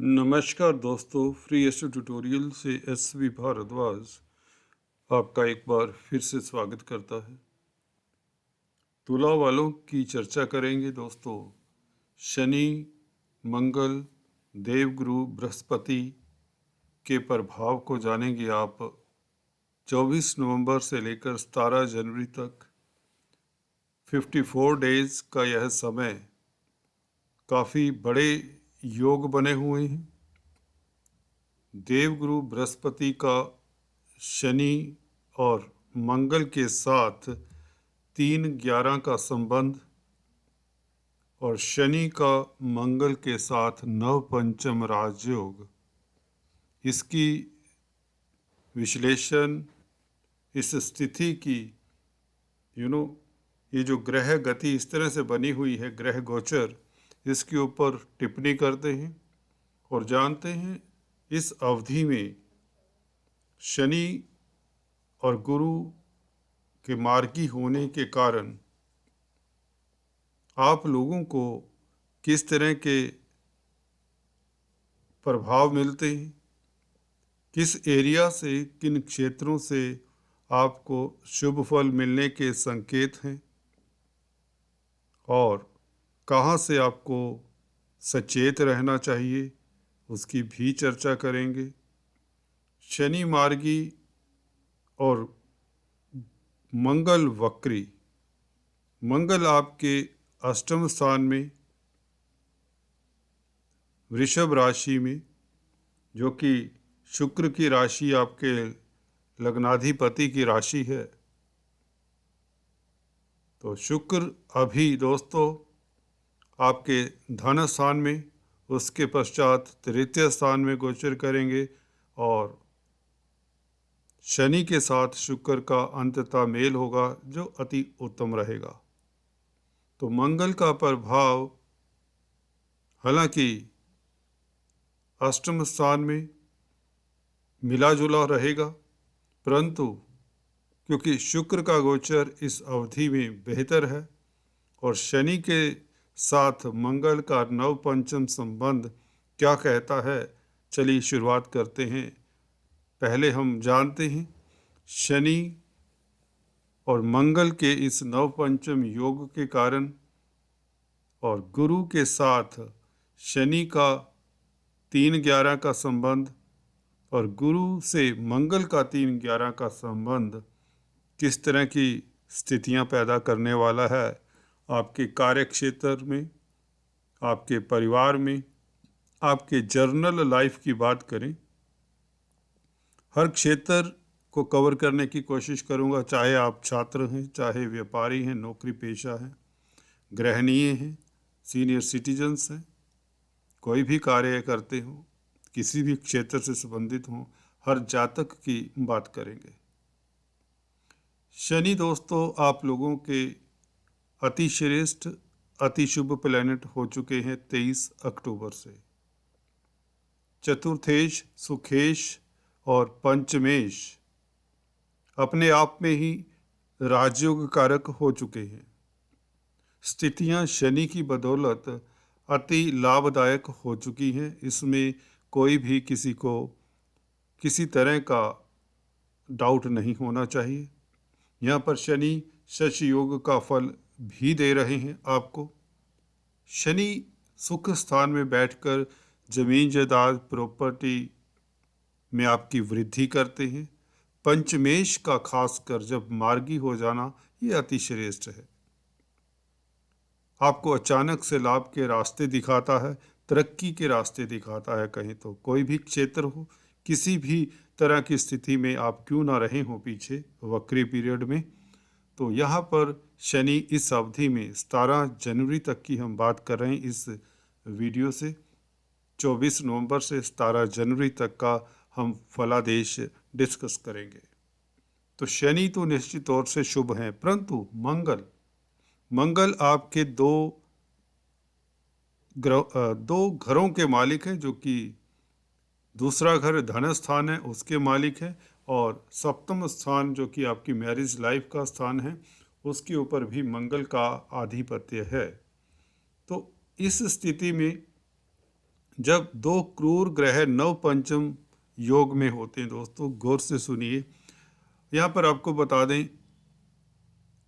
नमस्कार दोस्तों, free astro tutorial से एस.वी. भारद्वाज आपका एक बार फिर से स्वागत करता है। तुला वालों की चर्चा करेंगे दोस्तों। शनि, मंगल, देवगुरु बृहस्पति के प्रभाव को जानेंगे आप 24 नवंबर से लेकर 17 जनवरी तक 54 डेज का यह समय काफ़ी बड़े योग बने हुए हैं। देवगुरु बृहस्पति का शनि और मंगल के साथ 3-11 का संबंध और शनि का मंगल के साथ नव पंचम राजयोग, इसकी विश्लेषण, इस स्थिति की ये जो ग्रह गति इस तरह से बनी हुई है, ग्रह गोचर, इसके ऊपर टिप्पणी करते हैं और जानते हैं इस अवधि में शनि और गुरु के मार्गी होने के कारण आप लोगों को किस तरह के प्रभाव मिलते हैं, किस एरिया से, किन क्षेत्रों से आपको शुभ फल मिलने के संकेत हैं और कहाँ से आपको सचेत रहना चाहिए, उसकी भी चर्चा करेंगे। शनि मार्गी और मंगल वक्री। मंगल आपके अष्टम स्थान में वृषभ राशि में, जो कि शुक्र की राशि, आपके लग्नाधिपति की राशि है। तो शुक्र अभी दोस्तों आपके धन स्थान में, उसके पश्चात तृतीय स्थान में गोचर करेंगे और शनि के साथ शुक्र का अंततः मेल होगा जो अति उत्तम रहेगा। तो मंगल का प्रभाव हालांकि अष्टम स्थान में मिला जुला रहेगा, परंतु क्योंकि शुक्र का गोचर इस अवधि में बेहतर है और शनि के साथ मंगल का नव पंचम संबंध क्या कहता है, चलिए शुरुआत करते हैं। पहले हम जानते हैं शनि और मंगल के इस नव पंचम योग के कारण और गुरु के साथ शनि का 3-11 का संबंध और गुरु से मंगल का 3-11 का संबंध किस तरह की स्थितियां पैदा करने वाला है आपके कार्य क्षेत्र में, आपके परिवार में, आपके जर्नल लाइफ की बात करें। हर क्षेत्र को कवर करने की कोशिश करूंगा, चाहे आप छात्र हैं, चाहे व्यापारी हैं, नौकरी पेशा हैं, गृहिणी हैं, सीनियर सिटीजन्स हैं, कोई भी कार्य करते हो, किसी भी क्षेत्र से संबंधित हों, हर जातक की बात करेंगे। शनि दोस्तों आप लोगों के अति श्रेष्ठ, अति शुभ प्लैनेट हो चुके हैं 23 अक्टूबर से। चतुर्थेश, सुखेश और पंचमेश अपने आप में ही राजयोग कारक हो चुके हैं। स्थितियां शनि की बदौलत अति लाभदायक हो चुकी हैं। इसमें कोई भी किसी को किसी तरह का डाउट नहीं होना चाहिए। यहाँ पर शनि शश योग का फल भी दे रहे हैं आपको। शनि सुख स्थान में बैठकर जमीन जायदाद प्रॉपर्टी में आपकी वृद्धि करते हैं। पंचमेश का खासकर जब मार्गी हो जाना, ये अति श्रेष्ठ है। आपको अचानक से लाभ के रास्ते दिखाता है, तरक्की के रास्ते दिखाता है। कहीं तो कोई भी क्षेत्र हो, किसी भी तरह की स्थिति में आप क्यों ना रहे हो पीछे वक्री पीरियड में, तो यहाँ पर शनि इस अवधि में 17 जनवरी तक की हम बात कर रहे हैं इस वीडियो से। 24 नवंबर से 17 जनवरी तक का हम फलादेश डिस्कस करेंगे। तो शनि तो निश्चित तौर से शुभ हैं, परंतु मंगल आपके दो घरों के मालिक हैं, जो कि दूसरा घर धन स्थान है उसके मालिक है और सप्तम स्थान जो कि आपकी मैरिज लाइफ का स्थान है, उसके ऊपर भी मंगल का आधिपत्य है। तो इस स्थिति में जब दो क्रूर ग्रह नव पंचम योग में होते हैं, दोस्तों गौर से सुनिए, यहाँ पर आपको बता दें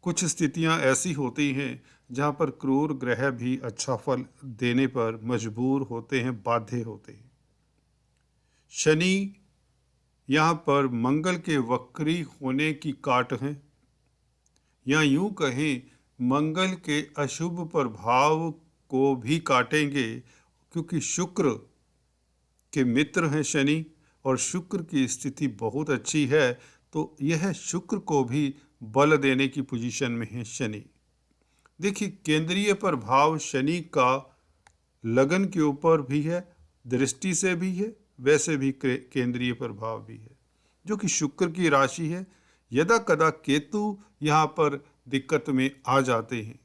कुछ स्थितियाँ ऐसी होती हैं जहाँ पर क्रूर ग्रह भी अच्छा फल देने पर मजबूर होते हैं, बाध्य होते हैं। शनि यहाँ पर मंगल के वक्री होने की काट है, या यूं कहें मंगल के अशुभ प्रभाव को भी काटेंगे, क्योंकि शुक्र के मित्र हैं शनि और शुक्र की स्थिति बहुत अच्छी है, तो यह शुक्र को भी बल देने की पोजीशन में है शनि। देखिए, केंद्रीय प्रभाव शनि का लगन के ऊपर भी है, दृष्टि से भी है, वैसे भी केंद्रीय प्रभाव भी है, जो कि शुक्र की राशि है। यदा कदा केतु यहाँ पर दिक्कत में आ जाते हैं,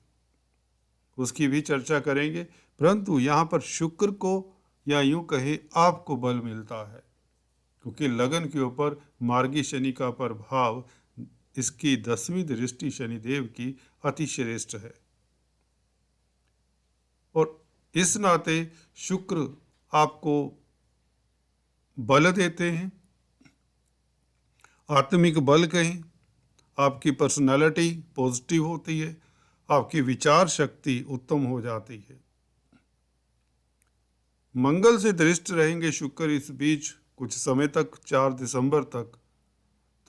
उसकी भी चर्चा करेंगे, परंतु यहाँ पर शुक्र को या यूं कहे आपको बल मिलता है, क्योंकि लगन के ऊपर मार्गी शनि का प्रभाव, इसकी 10वीं दृष्टि शनिदेव की अति श्रेष्ठ है। और इस नाते शुक्र आपको बल देते हैं, आत्मिक बल कहें, आपकी पर्सनालिटी पॉजिटिव होती है, आपकी विचार शक्ति उत्तम हो जाती है। मंगल से दृष्ट रहेंगे शुक्र इस बीच कुछ समय तक, 4 दिसंबर तक।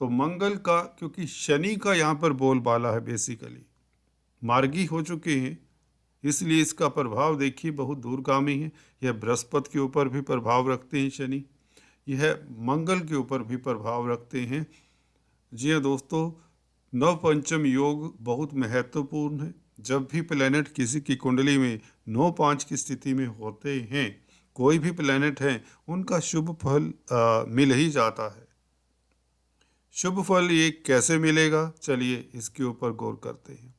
तो मंगल का, क्योंकि शनि का यहाँ पर बोलबाला है, बेसिकली मार्गी हो चुके हैं, इसलिए इसका प्रभाव देखिए बहुत दूरगामी है। यह बृहस्पति के ऊपर भी प्रभाव रखते हैं शनि, यह मंगल के ऊपर भी प्रभाव रखते हैं। जी हाँ दोस्तों, नव पंचम योग बहुत महत्वपूर्ण है। जब भी प्लैनेट किसी की कुंडली में 9-5 की स्थिति में होते हैं, कोई भी प्लैनेट हैं, उनका शुभ फल मिल ही जाता है। शुभ फल ये कैसे मिलेगा, चलिए इसके ऊपर गौर करते हैं।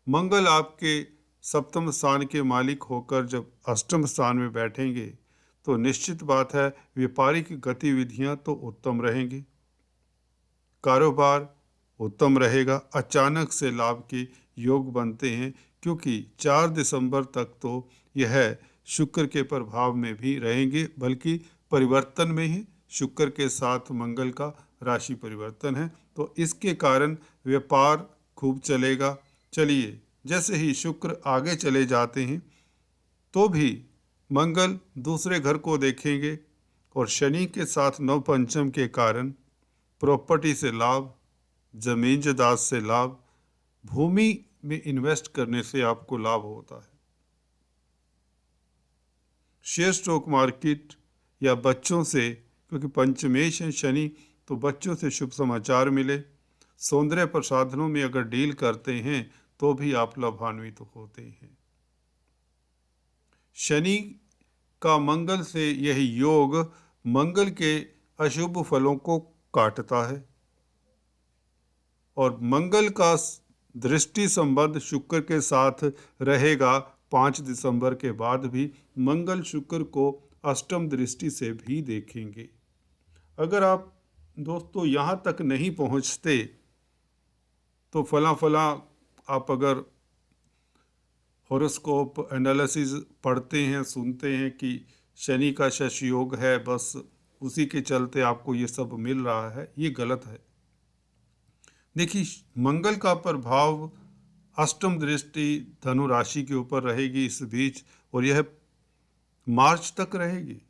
मंगल आपके सप्तम स्थान के मालिक होकर जब अष्टम स्थान में बैठेंगे, तो निश्चित बात है व्यापारिक गतिविधियां तो उत्तम रहेंगी, कारोबार उत्तम रहेगा, अचानक से लाभ के योग बनते हैं, क्योंकि 4 दिसंबर तक तो यह शुक्र के प्रभाव में भी रहेंगे, बल्कि परिवर्तन में ही शुक्र के साथ मंगल का राशि परिवर्तन है, तो इसके कारण व्यापार खूब चलेगा। चलिए, जैसे ही शुक्र आगे चले जाते हैं तो भी मंगल दूसरे घर को देखेंगे, और शनि के साथ नव पंचम के कारण प्रॉपर्टी से लाभ, जमीन जायदाद से लाभ, भूमि में इन्वेस्ट करने से आपको लाभ होता है। शेयर स्टॉक मार्केट या बच्चों से, क्योंकि पंचमेश है शनि, तो बच्चों से शुभ समाचार मिले। सौंदर्य प्रसाधनों में अगर डील करते हैं तो भी आप लाभान्वित होते हैं। शनि का मंगल से यह योग मंगल के अशुभ फलों को काटता है, और मंगल का दृष्टि संबंध शुक्र के साथ रहेगा 5 दिसंबर के बाद भी। मंगल शुक्र को अष्टम दृष्टि से भी देखेंगे। अगर आप दोस्तों यहाँ तक नहीं पहुँचते तो फला आप अगर हॉरोस्कोप एनालिसिस पढ़ते हैं, सुनते हैं कि शनि का शश योग है, बस उसी के चलते आपको ये सब मिल रहा है, ये गलत है। देखिए, मंगल का प्रभाव अष्टम दृष्टि धनु राशि के ऊपर रहेगी इस बीच, और यह मार्च तक रहेगी।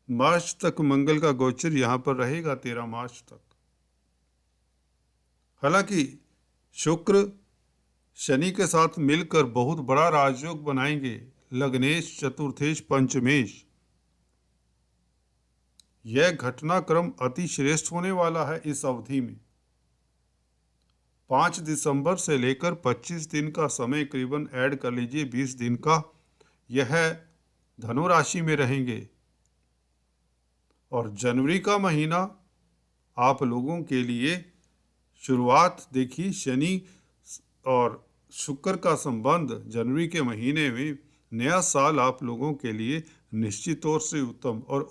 मार्च तक मंगल का गोचर यहाँ पर रहेगा, 13 मार्च तक। हालांकि शुक्र शनि के साथ मिलकर बहुत बड़ा राजयोग बनाएंगे, लग्नेश, चतुर्थेश, पंचमेश। यह घटनाक्रम अति श्रेष्ठ होने वाला है इस अवधि में। 5 दिसंबर से लेकर 25 दिन का समय करीबन ऐड कर लीजिए, 20 दिन का, यह धनु राशि में रहेंगे। और जनवरी का महीना आप लोगों के लिए शुरुआत, देखिए शनि और शुक्र का संबंध जनवरी के महीने में, नया साल आप लोगों के लिए निश्चित तौर से उत्तम। और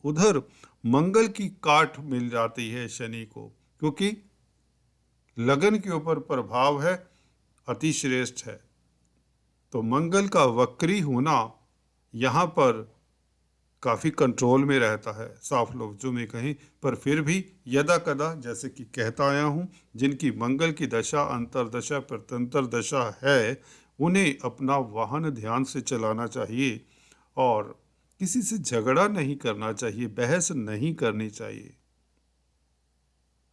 उधर मंगल की काट मिल जाती है शनि को, क्योंकि लगन के ऊपर प्रभाव है, अति श्रेष्ठ है। तो मंगल का वक्री होना यहाँ पर काफ़ी कंट्रोल में रहता है, साफ लफ्ज़ों में कहें। पर फिर भी यदा कदा, जैसे कि कहता आया हूँ, जिनकी मंगल की दशा अंतर्दशा प्रत्यंतर दशा है, उन्हें अपना वाहन ध्यान से चलाना चाहिए और किसी से झगड़ा नहीं करना चाहिए, बहस नहीं करनी चाहिए।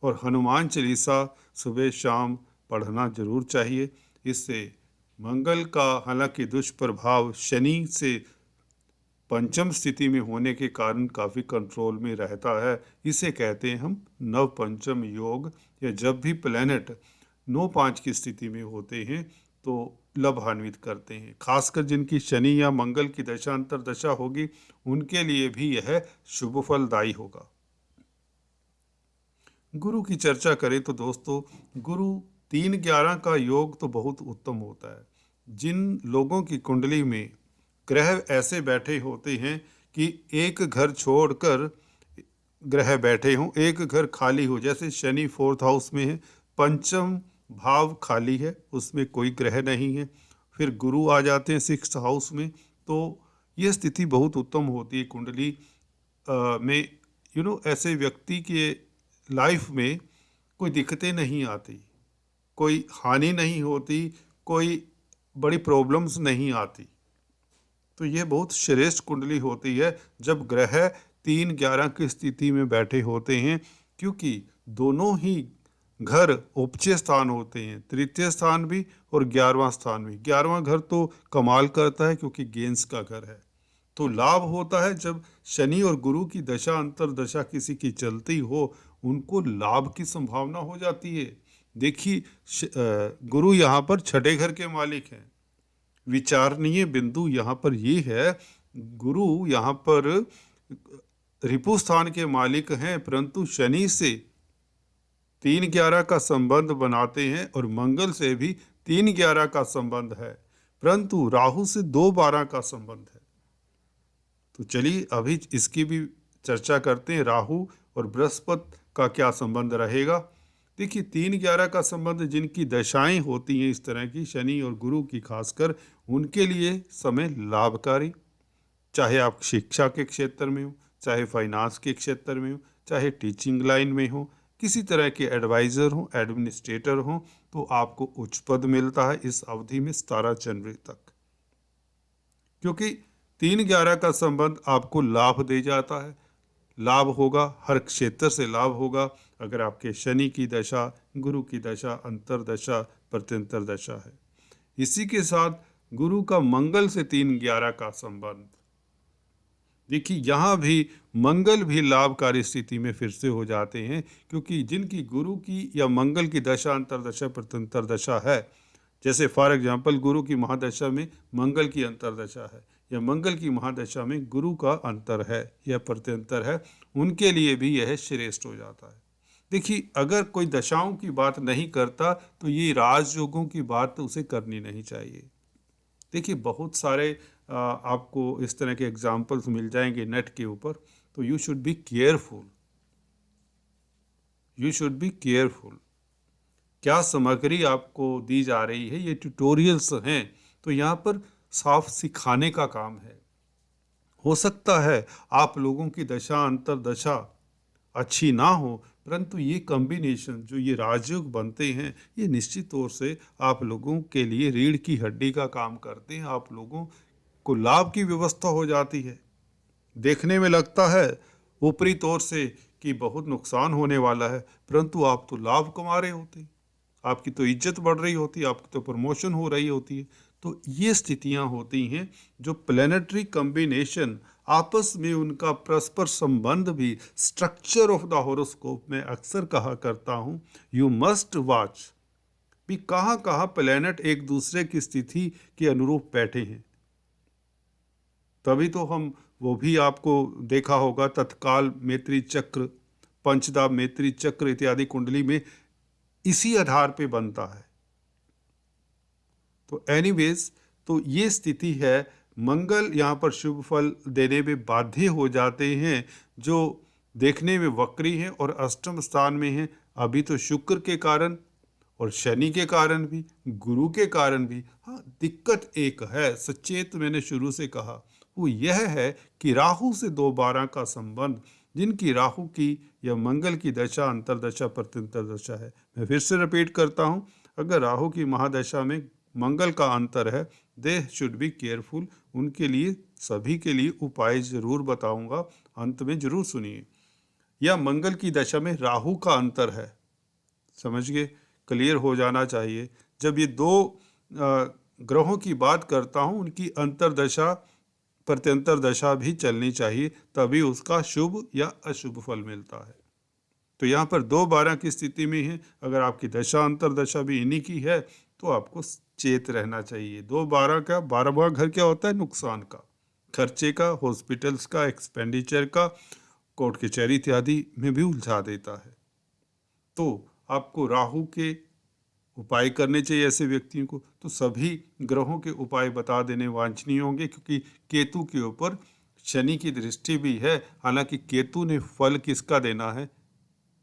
और हनुमान चालीसा सुबह शाम पढ़ना जरूर चाहिए। इससे मंगल का हालांकि दुष्प्रभाव शनि से पंचम स्थिति में होने के कारण काफ़ी कंट्रोल में रहता है। इसे कहते हैं हम नव पंचम योग, या जब भी प्लैनेट 9-5 की स्थिति में होते हैं तो लाभान्वित करते हैं। खासकर जिनकी शनि या मंगल की दशा अंतर्दशा होगी उनके लिए भी यह शुभ फलदायी होगा। गुरु की चर्चा करें तो दोस्तों, गुरु 3-11 का योग तो बहुत उत्तम होता है। जिन लोगों की कुंडली में ग्रह ऐसे बैठे होते हैं कि एक घर छोड़कर ग्रह बैठे हों, एक घर खाली हो, जैसे शनि 4th हाउस में है, पंचम भाव खाली है, उसमें कोई ग्रह नहीं है, फिर गुरु आ जाते हैं 6th हाउस में, तो ये स्थिति बहुत उत्तम होती है कुंडली में। ऐसे व्यक्ति के लाइफ में कोई दिक्कतें नहीं आती, कोई हानि नहीं होती, कोई बड़ी प्रॉब्लम्स नहीं आती। तो यह बहुत श्रेष्ठ कुंडली होती है जब ग्रह 3-11 की स्थिति में बैठे होते हैं, क्योंकि दोनों ही घर उपचय स्थान होते हैं, तृतीय स्थान भी और 11वां स्थान भी। 11वां घर तो कमाल करता है क्योंकि गेंस का घर है। तो लाभ होता है जब शनि और गुरु की दशा अंतर्दशा किसी की चलती हो, उनको लाभ की संभावना हो जाती है। देखिए, गुरु यहाँ पर छठे घर के मालिक हैं। विचारणीय बिंदु यहाँ पर ये है, गुरु यहाँ पर रिपु स्थान के मालिक हैं, परंतु शनि से 3-11 का संबंध बनाते हैं और मंगल से भी 3-11 का संबंध है, परंतु राहु से 2-12 का संबंध है। तो चलिए अभी इसकी भी चर्चा करते हैं, राहु और बृहस्पति का क्या संबंध रहेगा। देखिए, 3-11 का संबंध जिनकी दशाएं होती हैं इस तरह की, शनि और गुरु की खासकर, उनके लिए समय लाभकारी, चाहे आप शिक्षा के क्षेत्र में हो, चाहे फाइनेंस के क्षेत्र में हो, चाहे टीचिंग लाइन में हो, किसी तरह के एडवाइज़र हो, एडमिनिस्ट्रेटर हो, तो आपको उच्च पद मिलता है इस अवधि में 17 जनवरी तक, क्योंकि 3-11 का संबंध आपको लाभ दे जाता है। लाभ होगा, हर क्षेत्र से लाभ होगा अगर आपके शनि की दशा, गुरु की दशा अंतर्दशा प्रत्यंतर दशा है। इसी के साथ गुरु का मंगल से 3-11 का संबंध, देखिए यहाँ भी मंगल भी लाभकारी स्थिति में फिर से हो जाते हैं, क्योंकि जिनकी गुरु की या मंगल की दशा अंतर्दशा प्रत्यंतर दशा है, जैसे फॉर एग्जांपल गुरु की महादशा में मंगल की अंतर्दशा है या मंगल की महादशा में गुरु का अंतर है या प्रत्यंतर है, उनके लिए भी यह श्रेष्ठ हो जाता है। देखिए, अगर कोई दशाओं की बात नहीं करता तो ये राजयोगों की बात तो उसे करनी नहीं चाहिए। देखिए, बहुत सारे आपको इस तरह के एग्जाम्पल्स मिल जाएंगे नेट के ऊपर, तो you should be careful, you should be careful. क्या सामग्री आपको दी जा रही है, ये ट्यूटोरियल्स हैं, तो यहाँ पर साफ सिखाने का काम है। हो सकता है आप लोगों की दशा अंतर्दशा अच्छी ना हो, परंतु ये कॉम्बिनेशन जो ये राजयोग बनते हैं, ये निश्चित तौर से आप लोगों के लिए रीढ़ की हड्डी का काम करते हैं। आप लोगों को लाभ की व्यवस्था हो जाती है। देखने में लगता है ऊपरी तौर से कि बहुत नुकसान होने वाला है, परंतु आप तो लाभ कमा रहे होते हैं, आपकी तो इज्जत बढ़ रही होती है, आपकी तो प्रमोशन हो रही होती है। तो ये स्थितियां होती हैं जो प्लैनेटरी कॉम्बिनेशन, आपस में उनका परस्पर संबंध भी, स्ट्रक्चर ऑफ द हॉरोस्कोप में अक्सर कहा करता हूँ, यू मस्ट वॉच भी कहाँ कहाँ प्लैनेट एक दूसरे की स्थिति के अनुरूप बैठे हैं। तभी तो हम वो भी आपको देखा होगा, तत्काल मैत्री चक्र, पंचदा मैत्री चक्र इत्यादि कुंडली में इसी आधार पे बनता है। तो एनीवेज, तो ये स्थिति है। मंगल यहाँ पर शुभ फल देने में बाध्य हो जाते हैं जो देखने में वक्री हैं और अष्टम स्थान में हैं। अभी तो शुक्र के कारण और शनि के कारण भी, गुरु के कारण भी। हाँ, दिक्कत एक है, सचेत मैंने शुरू से कहा, वो यह है कि राहु से 2/12 का संबंध, जिनकी राहु की या मंगल की दशा अंतरदशा प्रत्यंतर दशा है। मैं फिर से रिपीट करता हूँ, अगर राहु की महादशा में मंगल का अंतर है, दे शुड बी केयरफुल। उनके लिए, सभी के लिए उपाय जरूर बताऊंगा, अंत में जरूर सुनिए। या मंगल की दशा में राहु का अंतर है, समझ गए, क्लियर हो जाना चाहिए। जब ये दो ग्रहों की बात करता हूँ, उनकी अंतरदशा प्रत्यंतर दशा भी चलनी चाहिए, तभी उसका शुभ या अशुभ फल मिलता है। तो यहाँ पर 2/12 की स्थिति में है, अगर आपकी दशा अंतरदशा भी इन्हीं की है तो आपको चेत रहना चाहिए। 2/12 का 12वां घर क्या होता है? नुकसान का, खर्चे का, हॉस्पिटल्स का, एक्सपेंडिचर का, कोर्ट कचहरी इत्यादि में भी उलझा देता है। तो आपको राहु के उपाय करने चाहिए ऐसे व्यक्तियों को। तो सभी ग्रहों के उपाय बता देने वांछनीय होंगे, क्योंकि केतु के ऊपर शनि की दृष्टि भी है। हालांकि केतु ने फल किसका देना है?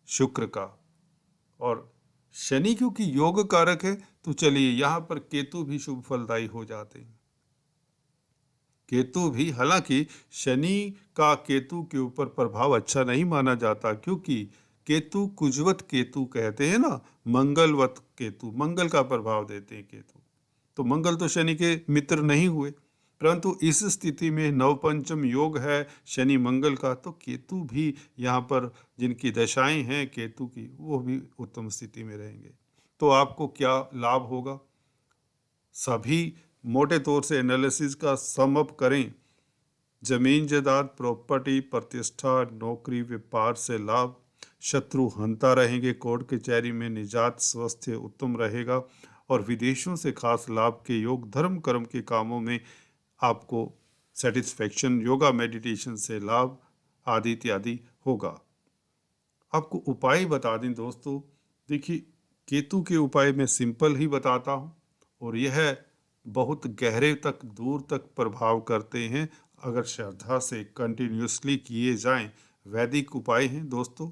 शुक्र का। और शनि क्योंकि योग कारक है, तो चलिए यहाँ पर केतु भी शुभ फलदायी हो जाते हैं। केतु भी, हालांकि शनि का केतु के ऊपर प्रभाव अच्छा नहीं माना जाता, क्योंकि केतु कुजवत केतु कहते हैं ना, मंगलवत केतु, मंगल का प्रभाव देते हैं केतु। तो मंगल तो शनि के मित्र नहीं हुए, परंतु इस स्थिति में नवपंचम योग है शनि मंगल का, तो केतु भी यहाँ पर, जिनकी दशाएं हैं केतु की, वो भी उत्तम स्थिति में रहेंगे। तो आपको क्या लाभ होगा? सभी मोटे तौर से एनालिसिस का सम अप करें। जमीन जायदाद, प्रॉपर्टी, प्रतिष्ठा, नौकरी, व्यापार से लाभ, शत्रु हंता रहेंगे, कोर्ट कचहरी में निजात, स्वास्थ्य उत्तम रहेगा और विदेशों से खास लाभ के योग, धर्म कर्म के कामों में आपको सेटिस्फैक्शन, योगा मेडिटेशन से लाभ आदि इत्यादि होगा। आपको उपाय बता दें दोस्तों, देखिए केतु के उपाय मैं सिंपल ही बताता हूँ, और यह बहुत गहरे तक, दूर तक प्रभाव करते हैं अगर श्रद्धा से कंटिन्यूसली किए जाएं। वैदिक उपाय हैं दोस्तों।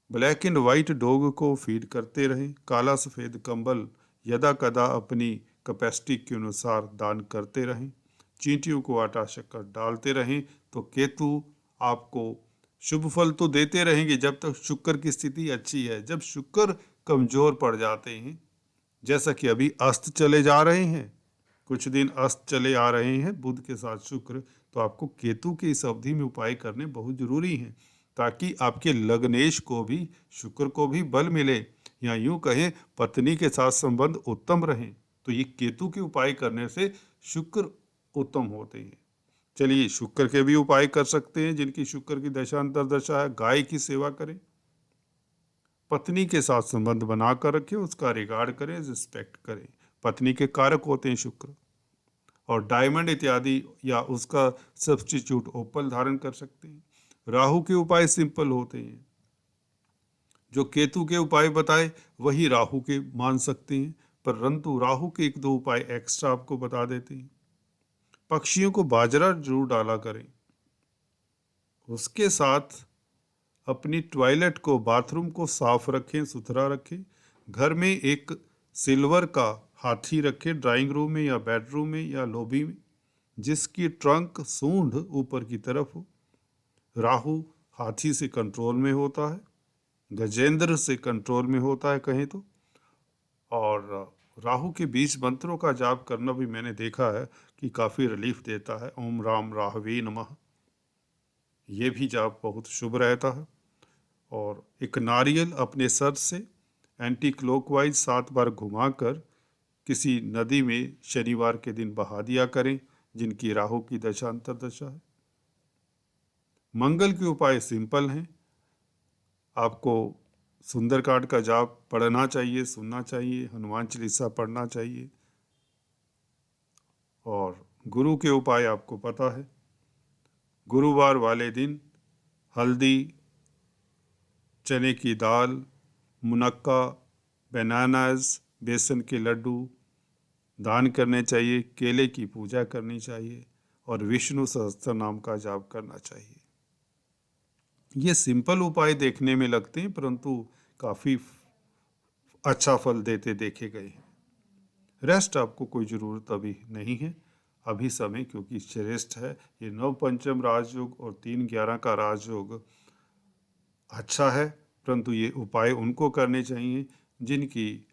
ब्लैक एंड वाइट डॉग को फीड करते रहें, काला सफ़ेद कंबल यदा कदा अपनी कैपेसिटी के अनुसार दान करते रहें, चींटियों को आटा शक्कर डालते रहें, तो केतु आपको शुभ फल तो देते रहेंगे जब तक शुक्र की स्थिति अच्छी है। जब शुक्र कमजोर पड़ जाते हैं, जैसा कि अभी अस्त चले जा रहे हैं, कुछ दिन अस्त चले आ रहे हैं बुध के साथ शुक्र, तो आपको केतु की इस अवधि में उपाय करने बहुत जरूरी हैं, ताकि आपके लग्नेश को भी, शुक्र को भी बल मिले, या यूं कहें पत्नी के साथ संबंध उत्तम रहें। तो ये केतु के उपाय करने से शुक्र उत्तम होते हैं। चलिए शुक्र के भी उपाय कर सकते हैं। जिनकी शुक्र की दशा अंतरदशा है, गाय की सेवा करें, पत्नी के साथ संबंध बनाकर रखें, उसका रिगार्ड करें, रिस्पेक्ट करें। पत्नी के कारक होते हैं शुक्र, और डायमंड इत्यादि या उसका सब्स्टिट्यूट ओपल धारण कर सकते हैं। राहु के उपाय सिंपल होते हैं, जो केतु के उपाय बताए वही राहु के मान सकते हैं, परंतु राहु के 1-2 उपाय एक्स्ट्रा आपको बता देते हैं। पक्षियों को बाजरा जरूर डाला करें, उसके साथ अपनी टॉयलेट को, बाथरूम को साफ रखें, सुथरा रखें। घर में एक सिल्वर का हाथी रखें, ड्राइंग रूम में या बेडरूम में या लॉबी में, जिसकी ट्रंक, सूंड ऊपर की तरफ हो। राहु हाथी से कंट्रोल में होता है, गजेंद्र से कंट्रोल में होता है कहें तो। और राहु के 20 मंत्रों का जाप करना भी मैंने देखा है कि काफ़ी रिलीफ देता है। ओम राम राहवे नमः, ये भी जाप बहुत शुभ रहता है। और एक नारियल अपने सर से एंटी क्लॉकवाइज 7 बार घुमाकर किसी नदी में शनिवार के दिन बहा दिया करें, जिनकी राहु की दशा अंतरदशा है। मंगल के उपाय सिंपल हैं। आपको सुंदरकांड का जाप पढ़ना चाहिए, सुनना चाहिए, हनुमान चालीसा पढ़ना चाहिए। और गुरु के उपाय आपको पता है, गुरुवार वाले दिन हल्दी, चने की दाल, मुनक्का, बनानास, बेसन के लड्डू दान करने चाहिए, केले की पूजा करनी चाहिए और विष्णु सहस्त्र नाम का जाप करना चाहिए। ये सिंपल उपाय देखने में लगते हैं, परंतु काफ़ी अच्छा फल देते देखे गए हैं। रेस्ट आपको कोई ज़रूरत अभी नहीं है। अभी समय क्योंकि श्रेष्ठ है। ये 9 पंचम राजयोग और 3 11 का राजयोग अच्छा है, परंतु ये उपाय उनको करने चाहिए जिनकी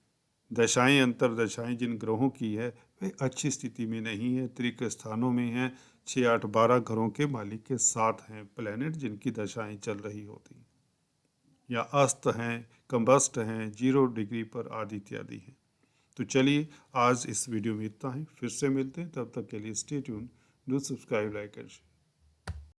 दशाएं अंतरदशाएं जिन ग्रहों की है वे अच्छी स्थिति में नहीं है, त्रिक स्थानों में हैं, 6 8 12 घरों के मालिक के साथ हैं प्लैनेट जिनकी दशाएं चल रही होती या अस्त हैं, कंबस्ट हैं, 0 डिग्री पर आदि इत्यादि हैं। तो चलिए आज इस वीडियो में इतना ही, फिर से मिलते हैं, तब तक के लिए stay tune, do subscribe, like and share.